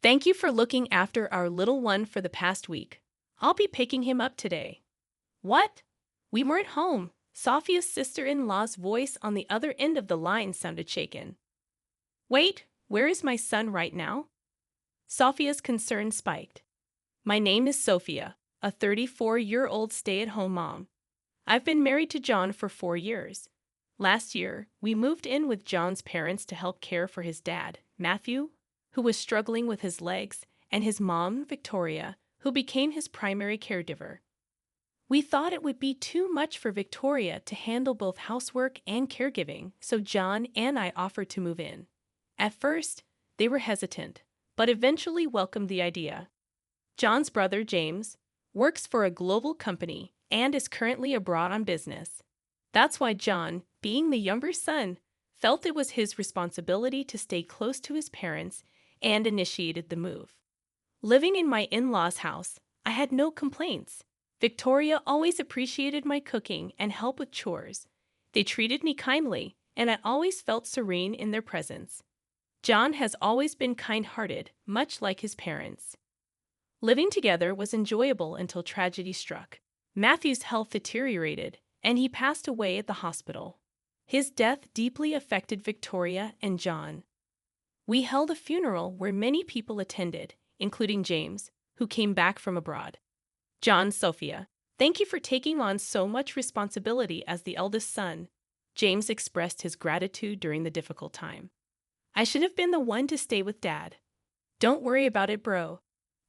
Thank you for looking after our little one for the past week. I'll be picking him up today. What? We weren't home. Sophia's sister-in-law's voice on the other end of the line sounded shaken. Wait, where is my son right now? Sophia's concern spiked. My name is Sophia, a 34-year-old stay-at-home mom. I've been married to John for 4 years. Last year, we moved in with John's parents to help care for his dad, Matthew, who was struggling with his legs, and his mom, Victoria, who became his primary caregiver. We thought it would be too much for Victoria to handle both housework and caregiving, so John and I offered to move in. At first, they were hesitant, but eventually welcomed the idea. John's brother, James, works for a global company and is currently abroad on business. That's why John, being the younger son, felt it was his responsibility to stay close to his parents and initiated the move. Living in my in-laws' house, I had no complaints. Victoria always appreciated my cooking and help with chores. They treated me kindly, and I always felt serene in their presence. John has always been kind-hearted, much like his parents. Living together was enjoyable until tragedy struck. Matthew's health deteriorated, and he passed away at the hospital. His death deeply affected Victoria and John. We held a funeral where many people attended, including James, who came back from abroad. John, Sophia, thank you for taking on so much responsibility as the eldest son. James expressed his gratitude during the difficult time. I should have been the one to stay with Dad. Don't worry about it, bro.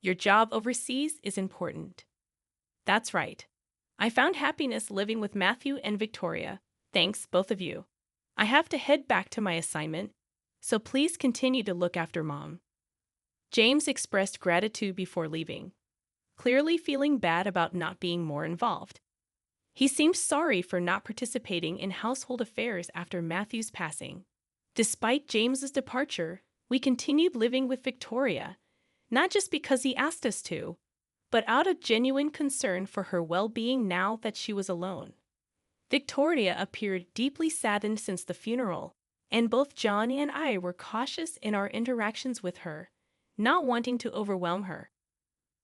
Your job overseas is important. That's right. I found happiness living with Matthew and Victoria. Thanks, both of you. I have to head back to my assignment, so please continue to look after Mom. James expressed gratitude before leaving, clearly feeling bad about not being more involved. He seemed sorry for not participating in household affairs after Matthew's passing. Despite James's departure, we continued living with Victoria, not just because he asked us to, but out of genuine concern for her well-being now that she was alone. Victoria appeared deeply saddened since the funeral, and both John and I were cautious in our interactions with her, not wanting to overwhelm her.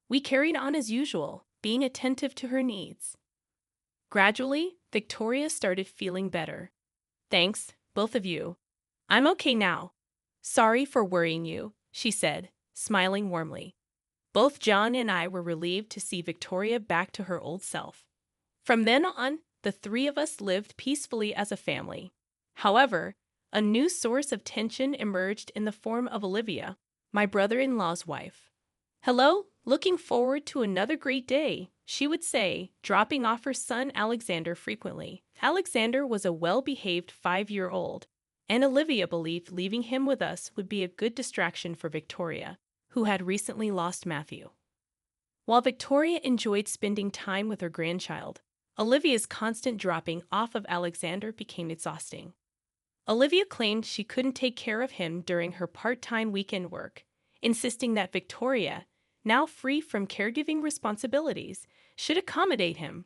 We carried on as usual, being attentive to her needs. Gradually, Victoria started feeling better. Thanks, both of you. I'm okay now. Sorry for worrying you, she said, smiling warmly. Both John and I were relieved to see Victoria back to her old self. From then on, the three of us lived peacefully as a family. However, a new source of tension emerged in the form of Olivia, my brother-in-law's wife. Hello, looking forward to another great day, she would say, dropping off her son Alexander frequently. Alexander was a well-behaved 5-year-old, and Olivia believed leaving him with us would be a good distraction for Victoria, who had recently lost Matthew. While Victoria enjoyed spending time with her grandchild, Olivia's constant dropping off of Alexander became exhausting. Olivia claimed she couldn't take care of him during her part-time weekend work, insisting that Victoria, now free from caregiving responsibilities, should accommodate him.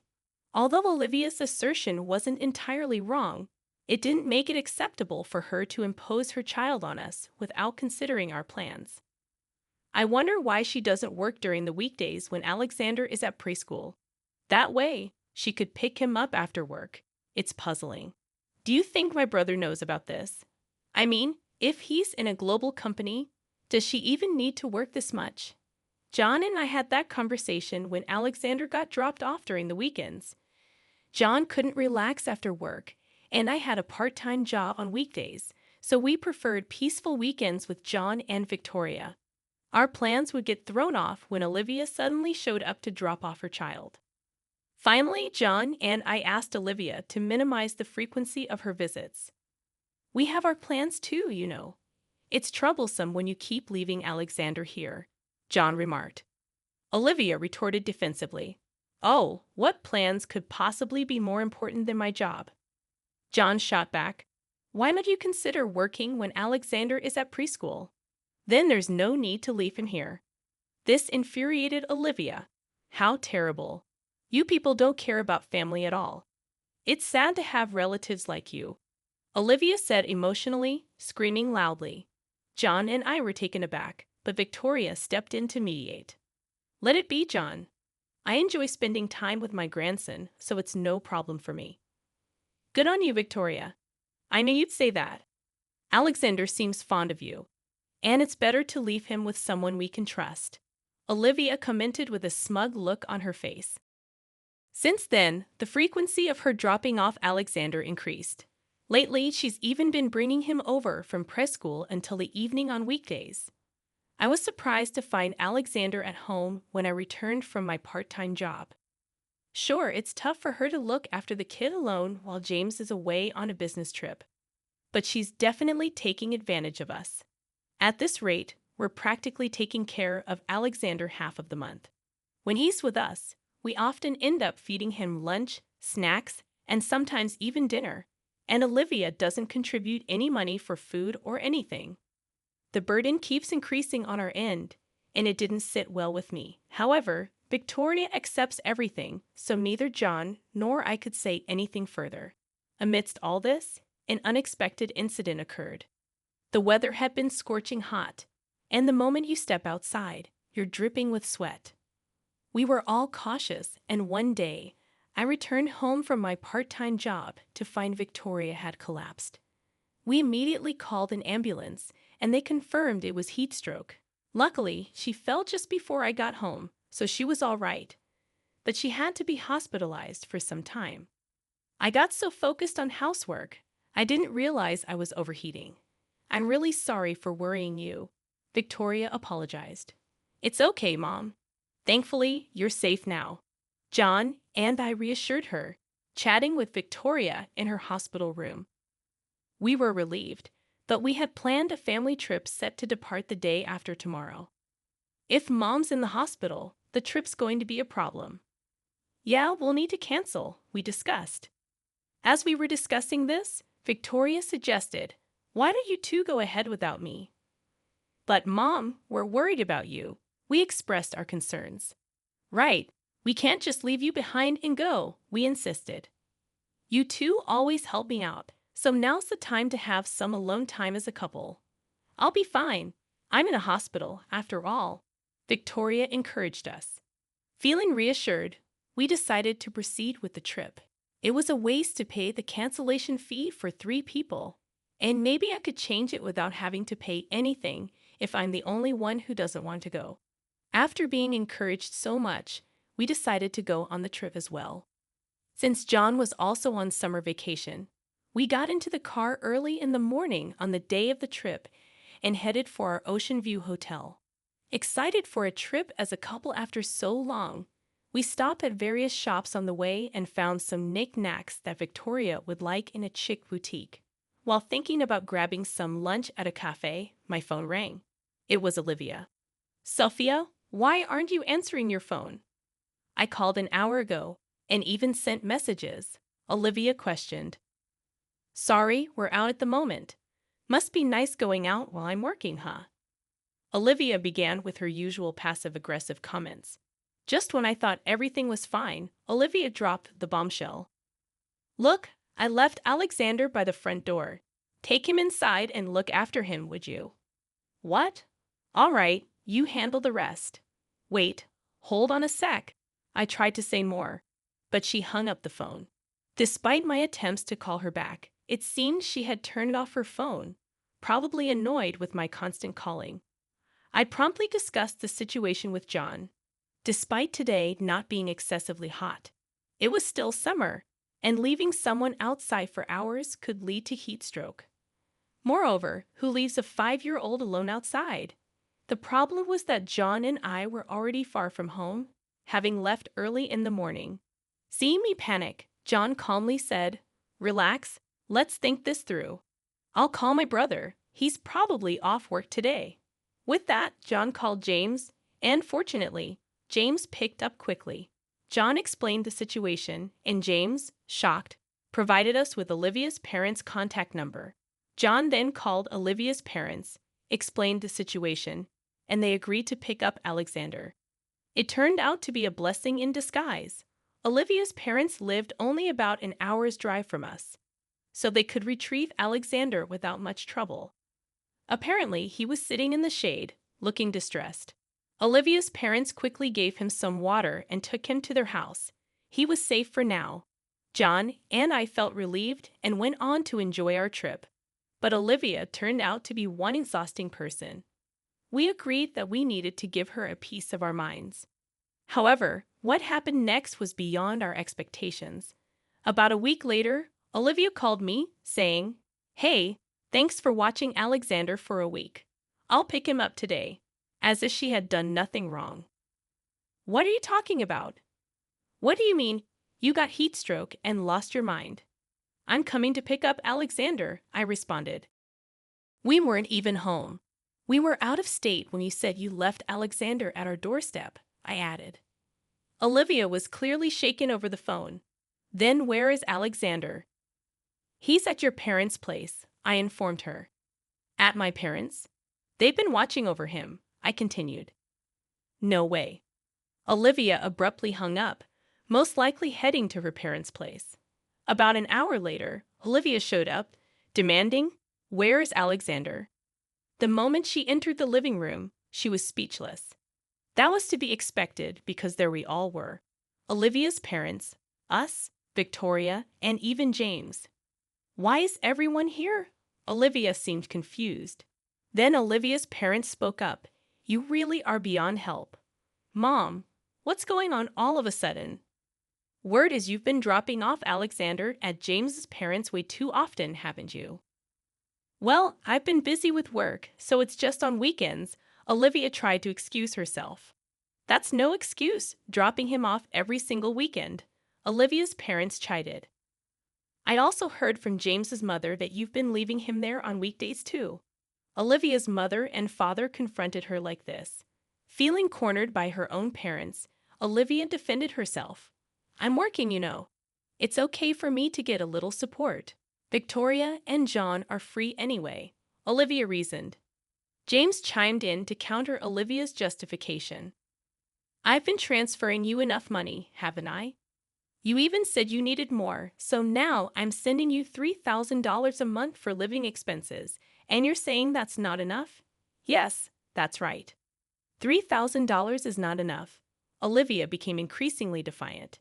Although Olivia's assertion wasn't entirely wrong, it didn't make it acceptable for her to impose her child on us without considering our plans. I wonder why she doesn't work during the weekdays when Alexander is at preschool. That way, she could pick him up after work. It's puzzling. Do you think my brother knows about this? I mean, if he's in a global company, does she even need to work this much? John and I had that conversation when Alexander got dropped off during the weekends. John couldn't relax after work, and I had a part-time job on weekdays, so we preferred peaceful weekends with John and Victoria. Our plans would get thrown off when Olivia suddenly showed up to drop off her child. Finally, John and I asked Olivia to minimize the frequency of her visits. We have our plans too, you know. It's troublesome when you keep leaving Alexander here, John remarked. Olivia retorted defensively. Oh, what plans could possibly be more important than my job? John shot back. Why not you consider working when Alexander is at preschool? Then there's no need to leave him here. This infuriated Olivia. How terrible. You people don't care about family at all. It's sad to have relatives like you, Olivia said emotionally, screaming loudly. John and I were taken aback, but Victoria stepped in to mediate. Let it be, John. I enjoy spending time with my grandson, so it's no problem for me. Good on you, Victoria. I knew you'd say that. Alexander seems fond of you, and it's better to leave him with someone we can trust, Olivia commented with a smug look on her face. Since then, the frequency of her dropping off Alexander increased. Lately, she's even been bringing him over from preschool until the evening on weekdays. I was surprised to find Alexander at home when I returned from my part-time job. Sure, it's tough for her to look after the kid alone while James is away on a business trip, but she's definitely taking advantage of us. At this rate, we're practically taking care of Alexander half of the month. When he's with us, we often end up feeding him lunch, snacks, and sometimes even dinner, and Olivia doesn't contribute any money for food or anything. The burden keeps increasing on our end, and it didn't sit well with me. However, Victoria accepts everything, so neither John nor I could say anything further. Amidst all this, an unexpected incident occurred. The weather had been scorching hot, and the moment you step outside, you're dripping with sweat. We were all cautious, and one day, I returned home from my part-time job to find Victoria had collapsed. We immediately called an ambulance, and they confirmed it was heat stroke. Luckily, she fell just before I got home, so she was all right, but she had to be hospitalized for some time. I got so focused on housework, I didn't realize I was overheating. I'm really sorry for worrying you, Victoria apologized. It's okay, Mom. Thankfully, you're safe now. John and I reassured her, chatting with Victoria in her hospital room. We were relieved, but we had planned a family trip set to depart the day after tomorrow. If Mom's in the hospital, the trip's going to be a problem. Yeah, we'll need to cancel, we discussed. As we were discussing this, Victoria suggested, why don't you two go ahead without me? But Mom, we're worried about you. We expressed our concerns. Right, we can't just leave you behind and go, we insisted. You two always help me out, so now's the time to have some alone time as a couple. I'll be fine. I'm in a hospital, after all, Victoria encouraged us. Feeling reassured, we decided to proceed with the trip. It was a waste to pay the cancellation fee for 3 people, and maybe I could change it without having to pay anything if I'm the only one who doesn't want to go. After being encouraged so much, we decided to go on the trip as well. Since John was also on summer vacation, we got into the car early in the morning on the day of the trip and headed for our Ocean View hotel. Excited for a trip as a couple after so long, we stopped at various shops on the way and found some knickknacks that Victoria would like in a chic boutique. While thinking about grabbing some lunch at a cafe, my phone rang. It was Olivia. Sophia, why aren't you answering your phone? I called an hour ago and even sent messages, Olivia questioned. Sorry, we're out at the moment. Must be nice going out while I'm working, huh? Olivia began with her usual passive-aggressive comments. Just when I thought everything was fine, Olivia dropped the bombshell. Look, I left Alexander by the front door. Take him inside and look after him, would you? What? All right, you handle the rest. Wait, hold on a sec. I tried to say more, but she hung up the phone. Despite my attempts to call her back, it seemed she had turned off her phone, probably annoyed with my constant calling. I promptly discussed the situation with John. Despite today not being excessively hot, it was still summer, and leaving someone outside for hours could lead to heat stroke. Moreover, who leaves a 5-year-old alone outside? The problem was that John and I were already far from home, having left early in the morning. Seeing me panic, John calmly said, Relax, let's think this through. I'll call my brother. He's probably off work today. With that, John called James, and fortunately, James picked up quickly. John explained the situation, and James, shocked, provided us with Olivia's parents' contact number. John then called Olivia's parents, explained the situation, and they agreed to pick up Alexander. It turned out to be a blessing in disguise. Olivia's parents lived only about an hour's drive from us, so they could retrieve Alexander without much trouble. Apparently, he was sitting in the shade, looking distressed. Olivia's parents quickly gave him some water and took him to their house. He was safe for now. John and I felt relieved and went on to enjoy our trip. But Olivia turned out to be one exhausting person. We agreed that we needed to give her a piece of our minds. However, what happened next was beyond our expectations. About a week later, Olivia called me, saying, "Hey, thanks for watching Alexander for a week. I'll pick him up today," as if she had done nothing wrong. "What are you talking about? What do you mean, you got heat stroke and lost your mind?" "I'm coming to pick up Alexander," I responded. "We weren't even home. We were out of state when you said you left Alexander at our doorstep," I added. Olivia was clearly shaken over the phone. "Then where is Alexander?" "He's at your parents' place," I informed her. "At my parents'? They've been watching over him," I continued. "No way." Olivia abruptly hung up, most likely heading to her parents' place. About an hour later, Olivia showed up, demanding, "Where is Alexander?" The moment she entered the living room, she was speechless. That was to be expected because there we all were. Olivia's parents, us, Victoria, and even James. "Why is everyone here?" Olivia seemed confused. Then Olivia's parents spoke up. "You really are beyond help. Mom, what's going on all of a sudden? Word is you've been dropping off Alexander at James's parents' way too often, haven't you?" "Well, I've been busy with work, so it's just on weekends," Olivia tried to excuse herself. "That's no excuse, dropping him off every single weekend," Olivia's parents chided. "I also heard from James's mother that you've been leaving him there on weekdays too." Olivia's mother and father confronted her like this. Feeling cornered by her own parents, Olivia defended herself. "I'm working, you know. It's okay for me to get a little support. Victoria and John are free anyway," Olivia reasoned. James chimed in to counter Olivia's justification. "I've been transferring you enough money, haven't I? You even said you needed more, so now I'm sending you $3,000 a month for living expenses, and you're saying that's not enough?" "Yes, that's right. $3,000 is not enough." Olivia became increasingly defiant.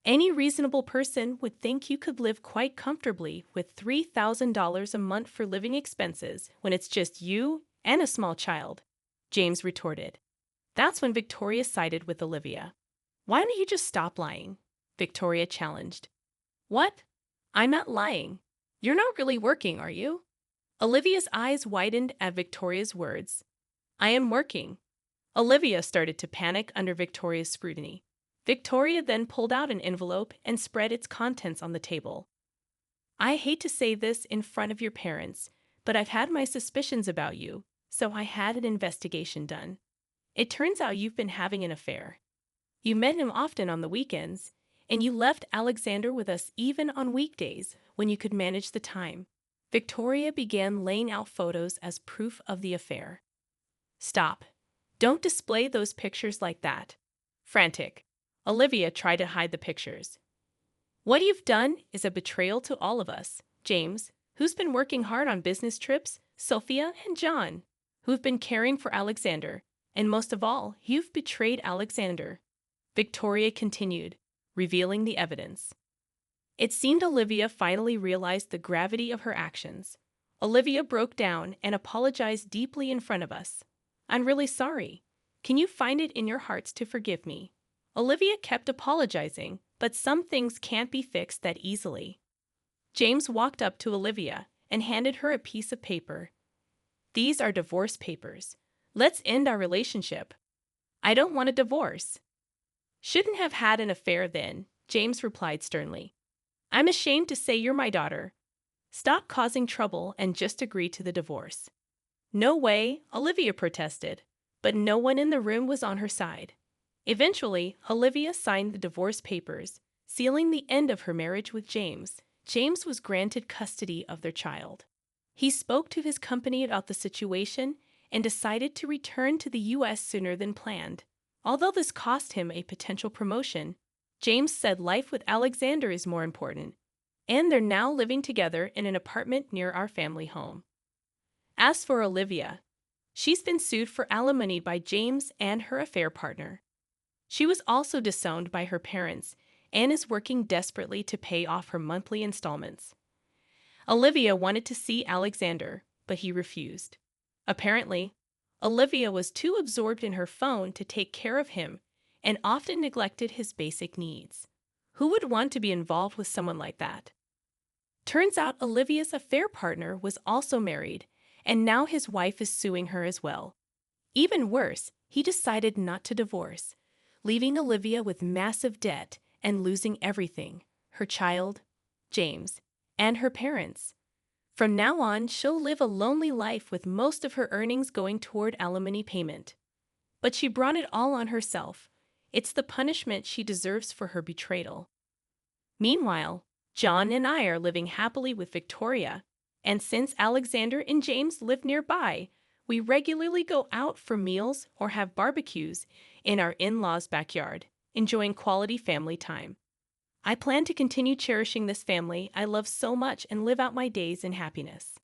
"Any reasonable person would think you could live quite comfortably with $3,000 a month for living expenses when it's just you and a small child," James retorted. That's when Victoria sided with Olivia. "Why don't you just stop lying?" Victoria challenged. "What? I'm not lying. You're not really working, are you?" Olivia's eyes widened at Victoria's words. "I am working." Olivia started to panic under Victoria's scrutiny. Victoria then pulled out an envelope and spread its contents on the table. "I hate to say this in front of your parents, but I've had my suspicions about you, so I had an investigation done. It turns out you've been having an affair. You met him often on the weekends, and you left Alexander with us even on weekdays when you could manage the time." Victoria began laying out photos as proof of the affair. "Stop. Don't display those pictures like that." Frantic, Olivia tried to hide the pictures. "What you've done is a betrayal to all of us, James, who's been working hard on business trips, Sophia and John, who've been caring for Alexander, and most of all, you've betrayed Alexander," Victoria continued, revealing the evidence. It seemed Olivia finally realized the gravity of her actions. Olivia broke down and apologized deeply in front of us. "I'm really sorry. Can you find it in your hearts to forgive me?" Olivia kept apologizing, but some things can't be fixed that easily. James walked up to Olivia and handed her a piece of paper. "These are divorce papers. Let's end our relationship." "I don't want a divorce." "Shouldn't have had an affair then," James replied sternly. "I'm ashamed to say you're my daughter. Stop causing trouble and just agree to the divorce." "No way," Olivia protested, but no one in the room was on her side. Eventually, Olivia signed the divorce papers, sealing the end of her marriage with James. James was granted custody of their child. He spoke to his company about the situation and decided to return to the U.S. sooner than planned. Although this cost him a potential promotion, James said life with Alexander is more important, and they're now living together in an apartment near our family home. As for Olivia, She's been sued for alimony by James and her affair partner. She was also disowned by her parents and is working desperately to pay off her monthly installments. Olivia wanted to see Alexander, but he refused. Apparently, Olivia was too absorbed in her phone to take care of him and often neglected his basic needs. Who would want to be involved with someone like that? Turns out Olivia's affair partner was also married, and now his wife is suing her as well. Even worse, he decided not to divorce, leaving Olivia with massive debt and losing everything: her child, James, and her parents. From now on, she'll live a lonely life with most of her earnings going toward alimony payment. But she brought it all on herself. It's the punishment she deserves for her betrayal. Meanwhile, John and I are living happily with Victoria, and since Alexander and James live nearby, we regularly go out for meals or have barbecues in our in-laws' backyard, enjoying quality family time. I plan to continue cherishing this family I love so much and live out my days in happiness.